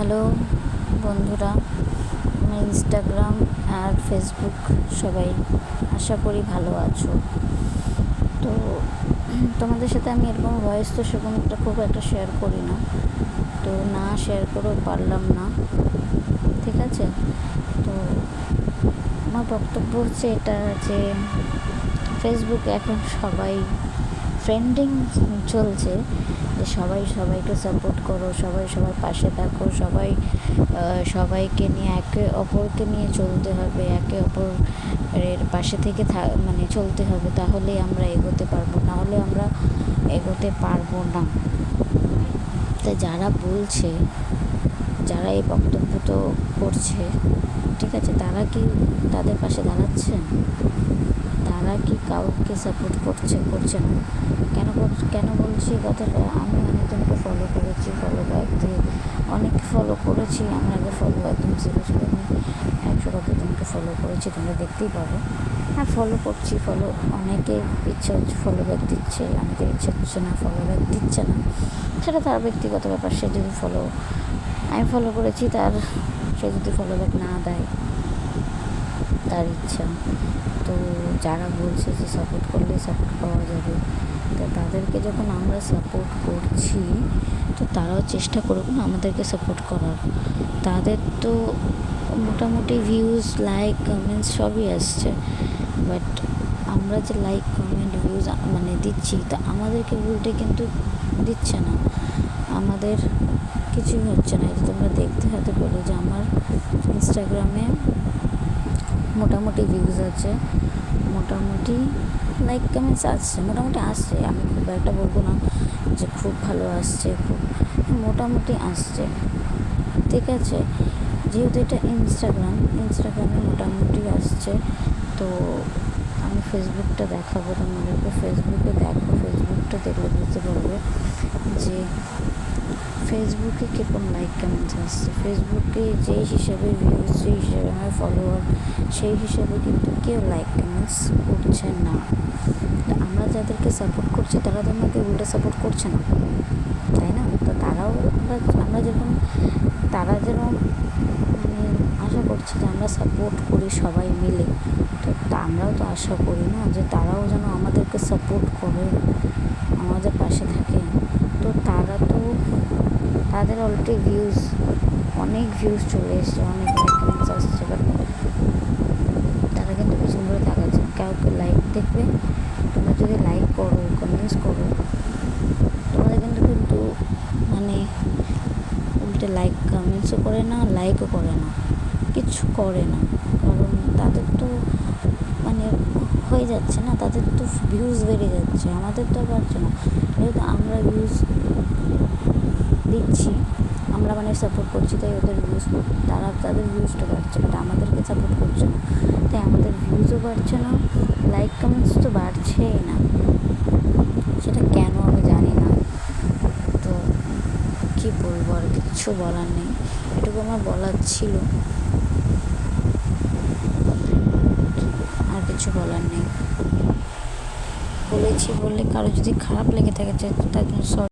Hello বন্ধুরা, আমার Instagram আর Facebook সবাই আশা করি ভালো আছো। তো তোমাদের সাথে আমি এরকম ভয়েস তো সেরকম খুব একটা শেয়ার করি না, তো না শেয়ার করেও পারলাম না, ঠিক আছে। তো আমার বক্তব্য হচ্ছে এটা যে ফেসবুকে এখন সবাই ট্রেন্ডিং চলছে যে সবাই সবাইকে সাপোর্ট করো, সবাই সবার পাশে থাকো, সবাইকে নিয়ে একে অপরকে নিয়ে চলতে হবে, একে অপরের পাশে থেকে মানে চলতে হবে, তাহলেই আমরা এগোতে পারবো, নাহলে আমরা এগোতে পারবো না। তাই যারা বলছে, যারা এই বক্তব্য তো করছে, ঠিক আছে, তারা কি তাদের পাশে দাঁড়াচ্ছে? তারা কি কাউকে সাপোর্ট করছে না? কেন বলছি কথাটা? আমি অনেকজনকে ফলো করেছি, ফলো ব্যাক দিয়ে অনেককে ফলো করেছি। আমার আগে ফলো একদম জিরো ছিল, আমি 100 কতজনকে ফলো করেছি, তোমরা দেখতেই পাবো। হ্যাঁ, ফলো করছি, ফলো অনেকে ইচ্ছা হচ্ছে ফলো ব্যাক দিচ্ছে, অনেকের ইচ্ছা হচ্ছে না, ফলো ব্যাক দিচ্ছে না, সেটা তার ব্যক্তিগত ব্যাপার। সে যদি আমি ফলো করেছি, সে যদি ফলো ব্যাক না দেয়, তার ইচ্ছা। তো যারা বলছে যে সাপোর্ট করলে সাপোর্ট পাওয়া যাবে, তো তাদেরকে যখন আমরা সাপোর্ট করছি, তো তারাও চেষ্টা করুক না আমাদেরকে সাপোর্ট করার। তাদের তো মোটামুটি ভিউজ, লাইক, কমেন্টস সবই আসছে, বাট আমরা যে লাইক, কমেন্ট, ভিউজ মানে দিচ্ছি, তো আমাদেরকে উল্টে কিন্তু দিচ্ছে না, আমাদের কিছুই হচ্ছে না। এই যে তোমরা দেখতে হতে পারো যে আমার ইনস্টাগ্রামে মোটামুটি ভিউজ আছে, মোটামুটি লাইক, কমেন্টস আসছে, মোটামুটি আসছে। আমি খুব একটা বলবো না যে খুব ভালো আসছে, মোটামুটি আসছে, ঠিক আছে। যেহেতু এটা ইনস্টাগ্রামে মোটামুটি আসছে, তো আমি ফেসবুকটা দেখাবো তোমাদেরকে। ফেসবুকে দেখো, ফেসবুকটা দেখলে বুঝতে পারবে যে ফেসবুকে কীরকম লাইক, কমেন্টস আসছে। ফেসবুকে যেই হিসাবে ভিউজ, যেই হিসাবে আমার ফলোয়ার, সেই হিসাবে কিন্তু কেউ লাইক, কমেন্টস করছে না। তো আমরা যাদেরকে সাপোর্ট করছি, তারা তো আমাকে উল্টো সাপোর্ট করছে না, তাই না? তো আমরা যেরকম মানে আশা করছি যে আমরা সাপোর্ট করি সবাই মিলে, তো আমরাও তো আশা করি না যে তারাও যেন আমাদেরকে সাপোর্ট করে, আমাদের পাশে থাকে। তো তাদের অলরেডি অনেক ভিউজ চলে এসছে, অনেক লাইক, কমেন্টস আসছে, বাট তারা কিন্তু পিছন করে তাকাচ্ছে না। কাউকে লাইক দেখবে, তোমরা যদি লাইক করো, কমেন্টস করো, তোমাদের কিন্তু মানে উল্টে লাইক, কমেন্টসও করে না, লাইকও করে না, কিছু করে না। কারণ তাদের তো মানে হয়ে যাচ্ছে না, তাদের তো ভিউজ বেড়ে যাচ্ছে, আমাদের তো বাড়ছে না। যেহেতু আমরা ভিউজ দিচ্ছি, আমরা মানে সাপোর্ট করছি, তাই তাদের ভিউজটা বাড়ছে, বাট আমাদেরকে সাপোর্ট করছে না, তাই আমাদের ভিউজও বাড়ছে না, লাইক, কমেন্টস তো বাড়ছেই না। সেটা কেন আমি জানি না। তো কী বলবো, আর কিচ্ছু বলার নেই, এটুকু আমার বলার ছিল, আর কিছু বলার নেই। বলেছি বললে কারো যদি খারাপ লেগে থাকে, তার জন্য সরি।